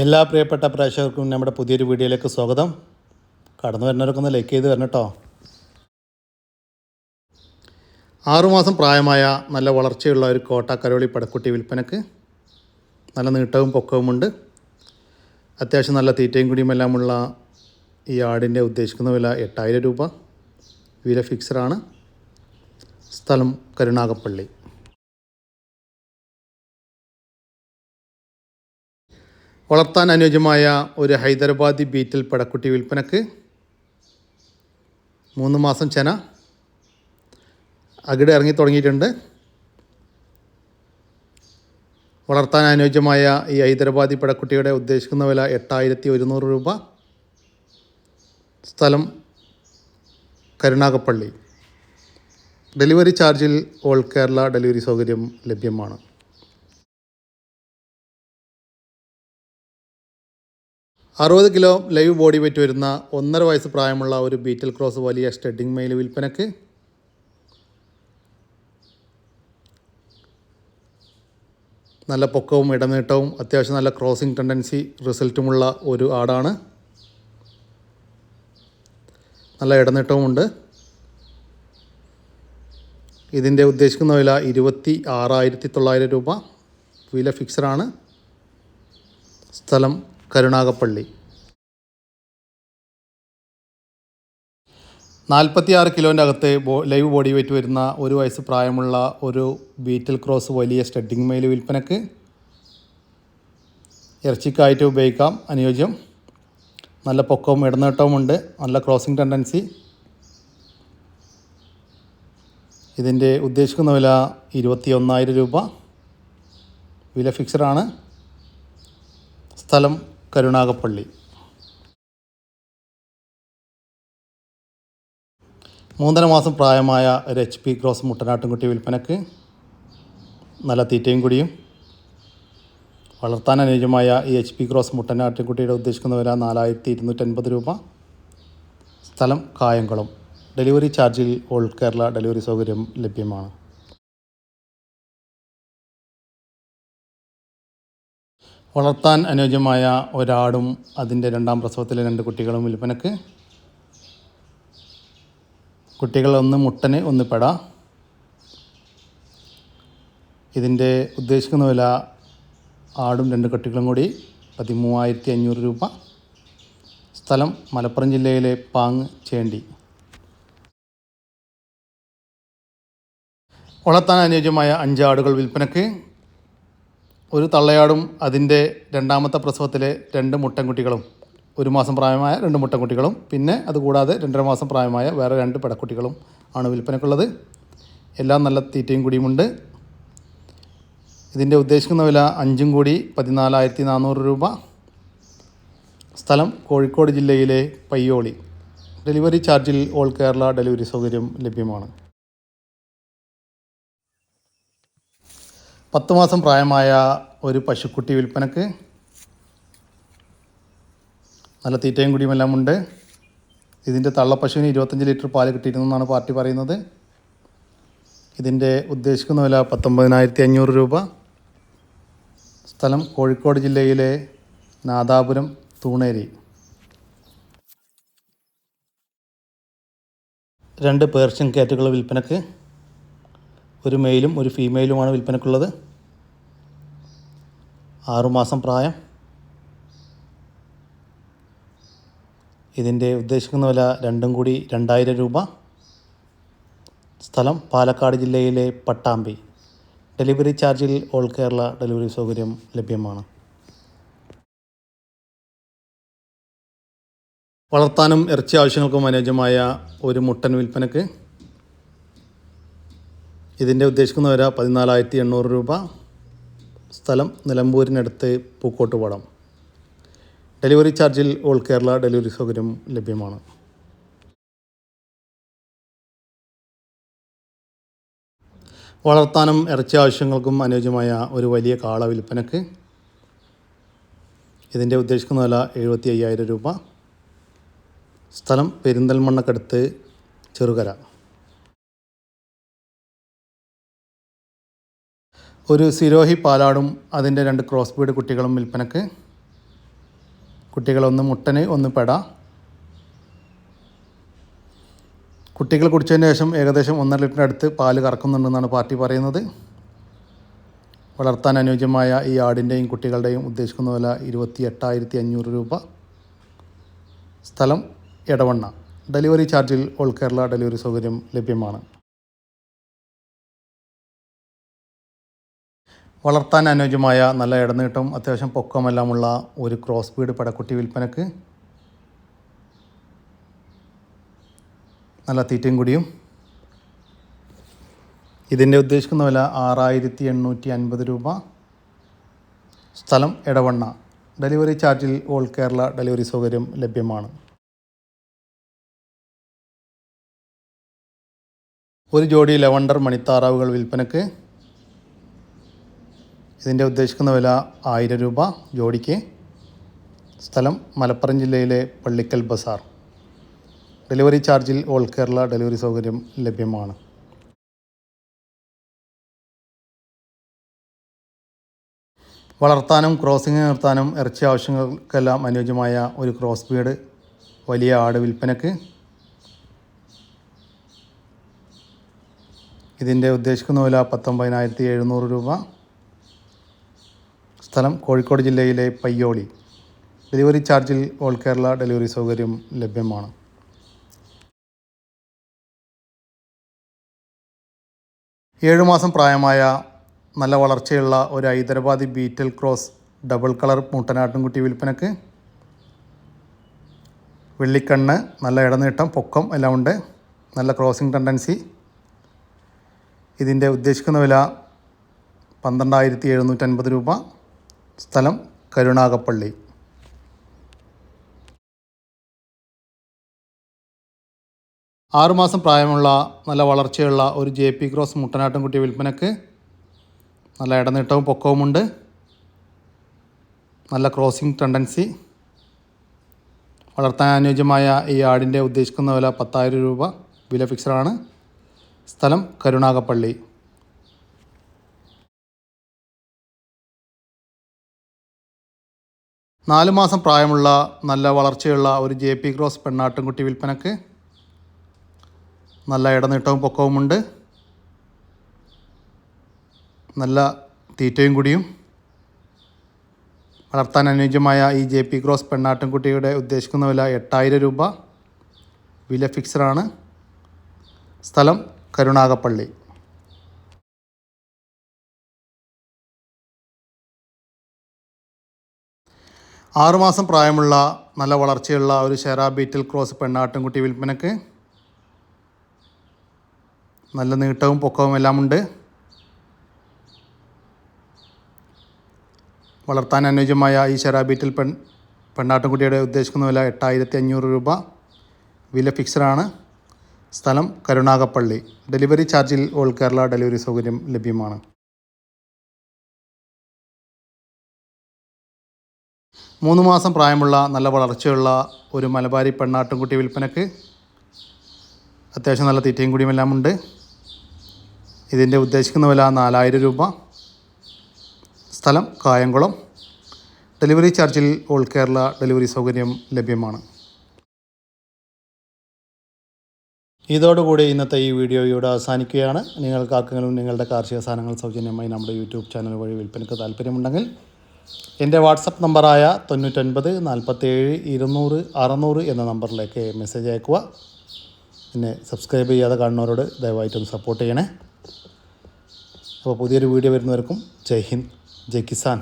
എല്ലാ പ്രിയപ്പെട്ട പ്രേക്ഷകർക്കും നമ്മുടെ പുതിയൊരു വീഡിയോയിലേക്ക് സ്വാഗതം. കടന്നു വരുന്നവരൊക്കെ ഒന്ന് ലൈക്ക് ചെയ്ത് വരണം കേട്ടോ. 6 മാസം പ്രായമായ നല്ല വളർച്ചയുള്ള ഒരു കോട്ട കരോളി പടക്കുട്ടി വിൽപ്പനക്ക്. നല്ല നീട്ടവും പൊക്കവുമുണ്ട്. അത്യാവശ്യം നല്ല തീറ്റയും കുടിയുമെല്ലാമുള്ള ഈ ആടിൻ്റെ ഉദ്ദേശിക്കുന്ന വില 8000 രൂപ. വില ഫിക്സഡാണ്. സ്ഥലം കരുനാഗപ്പള്ളി. വളർത്താൻ അനുയോജ്യമായ ഒരു ഹൈദരാബാദി ബീറ്റിൽ പടക്കുട്ടി വിൽപ്പനക്ക്. 3 മാസം ചെന. അകിട് ഇറങ്ങി തുടങ്ങിയിട്ടുണ്ട്. വളർത്താൻ അനുയോജ്യമായ ഈ ഹൈദരാബാദി പടക്കുട്ടിയുടെ ഉദ്ദേശിക്കുന്ന വില 8100 രൂപ. സ്ഥലം കരുനാഗപ്പള്ളി. ഡെലിവറി ചാർജിൽ ഓൾ കേരള ഡെലിവറി സൗകര്യം ലഭ്യമാണ്. $60 കിലോ ലൈവ് ബോഡി വെയിറ്റ് വരുന്ന 1.5 വയസ്സ് പ്രായമുള്ള ഒരു ബീറ്റിൽ ക്രോസ് വലിയ സ്റ്റഡിംഗ് മെയിൽ വിൽപ്പനക്ക്. നല്ല പൊക്കവും ഇടനീട്ടവും അത്യാവശ്യം നല്ല ക്രോസിംഗ് ടെൻഡൻസി റിസൾട്ടുമുള്ള ഒരു ആടാണ്. നല്ല ഇടനീട്ടവുമുണ്ട്. ഇതിൻ്റെ ഉദ്ദേശിക്കുന്ന വില 26,900 രൂപ. വില ഫിക്സഡാണ്. സ്ഥലം കരുനാഗപ്പള്ളി. 46 കിലോൻ്റെ അകത്ത് ലൈവ് ബോഡി വെയിറ്റ് വരുന്ന 1 വയസ്സ് പ്രായമുള്ള ഒരു ബീറ്റിൽ ക്രോസ് വലിയ സ്റ്റഡിംഗ് മെയിൽ വിൽപ്പനക്ക്. ഇറച്ചിക്കായിട്ട് ഉപയോഗിക്കാം. അനുയോജ്യം. നല്ല പൊക്കവും ഇടനീട്ടവുമുണ്ട്. നല്ല ക്രോസിംഗ് ടെൻഡൻസി. ഇതിൻ്റെ ഉദ്ദേശിക്കുന്ന വില 21,000 രൂപ. വില ഫിക്സഡാണ്. സ്ഥലം കരുനാഗപ്പള്ളി. 3.5 മാസം പ്രായമായ ഒരു HP ക്രോസ് മുട്ടനാട്ടുംകുട്ടി വിൽപ്പനക്ക്. നല്ല തീറ്റയും കുടിയും. വളർത്താൻ അനുയോജ്യമായ ഈ HP ക്രോസ് മുട്ടനാട്ടുംകുട്ടിയുടെ ഉദ്ദേശിക്കുന്ന വില 4250 രൂപ. സ്ഥലം കായംകുളം. ഡെലിവറി ചാർജിൽ ഓൾ കേരള ഡെലിവറി സൗകര്യം ലഭ്യമാണ്. വളർത്താൻ അനുയോജ്യമായ ഒരാടും അതിൻ്റെ 2ാം പ്രസവത്തിലെ 2 കുട്ടികളും വിൽപ്പനക്ക്. കുട്ടികൾ ഒന്ന് മുട്ടന് ഒന്ന് പെട. ഇതിൻ്റെ ഉദ്ദേശിക്കുന്ന വില ആടും 2 കുട്ടികളും കൂടി 13,500 രൂപ. സ്ഥലം മലപ്പുറം ജില്ലയിലെ പാങ് ചേണ്ടി. വളർത്താൻ അനുയോജ്യമായ 5 ആടുകൾ വിൽപ്പനക്ക്. ഒരു തള്ളയാടും അതിൻ്റെ 2ാമത്തെ പ്രസവത്തിലെ 2 മുട്ടൻകുട്ടികളും 1 മാസം പ്രായമായ 2 മുട്ടൻകുട്ടികളും പിന്നെ അതുകൂടാതെ 2.5 മാസം പ്രായമായ വേറെ 2 പെടക്കുട്ടികളും ആണ് വിൽപ്പനക്കുള്ളത്. എല്ലാം നല്ല തീറ്റയും കുടിയുമുണ്ട്. ഇതിൻ്റെ ഉദ്ദേശിക്കുന്ന വില 5 കൂടി 14,400 രൂപ. സ്ഥലം കോഴിക്കോട് ജില്ലയിലെ പയ്യോളി. ഡെലിവറി ചാർജിൽ ഓൾ കേരള ഡെലിവറി സൗകര്യം ലഭ്യമാണ്. 10 മാസം പ്രായമായ ഒരു പശുക്കുട്ടി വിൽപ്പനക്ക്. നല്ല തീറ്റയും കുടിയുമെല്ലാം ഉണ്ട്. ഇതിൻ്റെ തള്ളപ്പശുവിന് 25 ലിറ്റർ പാല് കിട്ടിയിരുന്നെന്നാണ് പാർട്ടി പറയുന്നത്. ഇതിൻ്റെ ഉദ്ദേശിക്കുന്ന വില 19,500 രൂപ. സ്ഥലം കോഴിക്കോട് ജില്ലയിലെ നാദാപുരം തൂണേരി. 2 പേർഷ്യൻ കാറ്റുകൾ വിൽപ്പനക്ക്. ഒരു മെയിലും ഒരു ഫീമെയിലുമാണ് വിൽപ്പനക്കുള്ളത്. 6 മാസം പ്രായം. ഇതിൻ്റെ ഉദ്ദേശിക്കുന്ന വില 2 കൂടി 2,000 രൂപ. സ്ഥലം പാലക്കാട് ജില്ലയിലെ പട്ടാമ്പി. ഡെലിവറി ചാർജിൽ ഓൾ കേരള ഡെലിവറി സൗകര്യം ലഭ്യമാണ്. വളർത്താനും ഇറച്ചി ആവശ്യങ്ങൾക്കും അനുയോജ്യമായ ഒരു മുട്ടൻ വിൽപ്പനക്ക്. ഇതിൻ്റെ ഉദ്ദേശിക്കുന്ന വില 14,800 രൂപ. സ്ഥലം നിലമ്പൂരിനടുത്ത് പൂക്കോട്ടുപാടം. ഡെലിവറി ചാർജിൽ ഓൾ കേരള ഡെലിവറി സൗകര്യം ലഭ്യമാണ്. വളർത്താനും ഇറച്ചി ആവശ്യങ്ങൾക്കും അനുയോജ്യമായ ഒരു വലിയ കാള വിൽപ്പനക്ക്. ഇതിൻ്റെ ഉദ്ദേശിക്കുന്ന വില 75,000 രൂപ. സ്ഥലം പെരിന്തൽമണ്ണക്കടുത്ത് ചെറുകര. ഒരു സിരോഹി പാലാടും അതിൻ്റെ 2 ക്രോസ് ബീഡ് കുട്ടികളും വിൽപ്പനക്ക്. കുട്ടികളൊന്ന് മുട്ടന് ഒന്ന് പെട. കുട്ടികൾ കുടിച്ചതിന് ശേഷം ഏകദേശം 1.5 ലിറ്ററിനടുത്ത് പാല് കറക്കുന്നുണ്ടെന്നാണ് പാർട്ടി പറയുന്നത്. വളർത്താൻ അനുയോജ്യമായ ഈ ആടിൻ്റെയും കുട്ടികളുടെയും ഉദ്ദേശിക്കുന്ന വില 28,500 രൂപ. സ്ഥലം എടവണ്ണ. ഡെലിവറി ചാർജിൽ ഓൾ കേരള ഡെലിവറി സൗകര്യം ലഭ്യമാണ്. വളർത്താൻ അനുയോജ്യമായ നല്ല ഇടനീട്ടവും അത്യാവശ്യം പൊക്കമെല്ലാമുള്ള ഒരു ക്രോസ് ബീഡ് പടക്കുട്ടി വിൽപ്പനക്ക്. നല്ല തീറ്റയും കൂടിയും. ഇതിൻ്റെ ഉദ്ദേശിക്കുന്ന വില 6,850 രൂപ. സ്ഥലം എടവണ്ണ. ഡെലിവറി ചാർജിൽ ഓൾ കേരള ഡെലിവറി സൗകര്യം ലഭ്യമാണ്. ഒരു ജോഡി ലവണ്ടർ മണിത്താറാവുകൾ വിൽപ്പനക്ക്. ഇതിൻ്റെ ഉദ്ദേശിക്കുന്ന വില 1000 രൂപ ജോഡിക്ക്. സ്ഥലം മലപ്പുറം ജില്ലയിലെ പള്ളിക്കൽ ബസാർ. ഡെലിവറി ചാർജിൽ ഓൾ കേരള ഡെലിവറി സൗകര്യം ലഭ്യമാണ്. വളർത്താനും ക്രോസിംഗ് നിർത്താനും ഇറച്ചി ആവശ്യങ്ങൾക്കെല്ലാം അനുയോജ്യമായ ഒരു ക്രോസ് ബീഡ് വലിയ ആട് വിൽപ്പനക്ക്. ഇതിൻ്റെ ഉദ്ദേശിക്കുന്ന വില 19,700 രൂപ. സ്ഥലം കോഴിക്കോട് ജില്ലയിലെ പയ്യോളി. ഡെലിവറി ചാർജിൽ ഓൾ കേരള ഡെലിവറി സൗകര്യം ലഭ്യമാണ്. ഏഴുമാസം പ്രായമായ നല്ല വളർച്ചയുള്ള ഒരു Hyderabadi Beetal cross double colour മുട്ടനാട്ടിൻകുട്ടി വിൽപ്പനക്ക്. വെള്ളിക്കണ്ണ്, നല്ല ഇടനീട്ടം, പൊക്കം എല്ലാം ഉണ്ട്. നല്ല ക്രോസിംഗ് ടെൻഡൻസി. ഇതിൻ്റെ ഉദ്ദേശിക്കുന്ന വില 12,750 രൂപ. സ്ഥലം കരുനാഗപ്പള്ളി. ആറുമാസം പ്രായമുള്ള നല്ല വളർച്ചയുള്ള ഒരു JP ക്രോസ് മുട്ടനാട്ടിൻകുട്ടി വിൽപ്പനക്ക്. നല്ല ഇടനീട്ടവും പൊക്കവുമുണ്ട്. നല്ല ക്രോസിംഗ് ടെൻഡൻസി. വളർത്താൻ അനുയോജ്യമായ ഈ ആടിൻ്റെ ഉദ്ദേശിക്കുന്ന വില 10,000 രൂപ. വില ഫിക്സഡാണ്. സ്ഥലം കരുനാഗപ്പള്ളി. മാസം പ്രായമുള്ള നല്ല വളർച്ചയുള്ള ഒരു JP ക്രോസ് പെണ്ണാട്ടിൻകുട്ടി വിൽപ്പനക്ക്. നല്ല ഇടനീട്ടവും പൊക്കവുമുണ്ട്. നല്ല തീറ്റയും കൂടിയും. വളർത്താൻ അനുയോജ്യമായ ഈ JP ക്രോസ് പെണ്ണാട്ടിൻകുട്ടിയുടെ ഉദ്ദേശിക്കുന്ന വില 8,000 രൂപ. വില ഫിക്സഡാണ്. സ്ഥലം കരുനാഗപ്പള്ളി. ആറുമാസം പ്രായമുള്ള നല്ല വളർച്ചയുള്ള ഒരു ഷെറാ ബീറ്റൽ ക്രോസ് പെണ്ണാട്ടിൻകുട്ടി വിൽപ്പനക്ക്. നല്ല നീട്ടവും പൊക്കവും എല്ലാം ഉണ്ട്. വളർത്താൻ അനുയോജ്യമായ ഈ ഷെറാ ബീറ്റൽ പെണ്ണാട്ടിൻകുട്ടിയുടെ ഉദ്ദേശിക്കുന്ന വില 8,500 രൂപ. വില ഫിക്സഡാണ്. സ്ഥലം കരുനാഗപ്പള്ളി. ഡെലിവറി ചാർജിൽ ഓൾ കേരള ഡെലിവറി സൗകര്യം ലഭ്യമാണ്. 3 മാസം പ്രായമുള്ള നല്ല വളർച്ചയുള്ള ഒരു മലബാരി പെണ്ണാട്ടിൻകുട്ടി വിൽപ്പനക്ക്. അത്യാവശ്യം നല്ല തീറ്റയും കൂടിയുമെല്ലാം ഉണ്ട്. ഇതിൻ്റെ ഉദ്ദേശിക്കുന്ന വില 4,000 രൂപ. സ്ഥലം കായംകുളം. ഡെലിവറി ചാർജിൽ ഓൾ കേരള ഡെലിവറി സൗകര്യം ലഭ്യമാണ്. ഇതോടുകൂടി ഇന്നത്തെ ഈ വീഡിയോ ഇവിടെ അവസാനിക്കുകയാണ്. നിങ്ങൾക്ക് ആർക്കെങ്കിലും നിങ്ങളുടെ കാർഷിക സാധനങ്ങൾ സൗജന്യമായി നമ്മുടെ യൂട്യൂബ് ചാനൽ വഴി വിൽപ്പനയ്ക്ക് താല്പര്യമുണ്ടെങ്കിൽ എൻ്റെ വാട്സപ്പ് നമ്പറായ 99 47 200 600 എന്ന നമ്പറിലേക്ക് മെസ്സേജ് അയക്കുക. പിന്നെ സബ്സ്ക്രൈബ് ചെയ്യാതെ കാണുന്നവരോട് ദയവായിട്ടൊന്ന് സപ്പോർട്ട് ചെയ്യണേ. അപ്പോൾ പുതിയൊരു വീഡിയോ വരുന്നവർക്കും ജയ് ഹിന്ദ്, ജയ് കിസാൻ.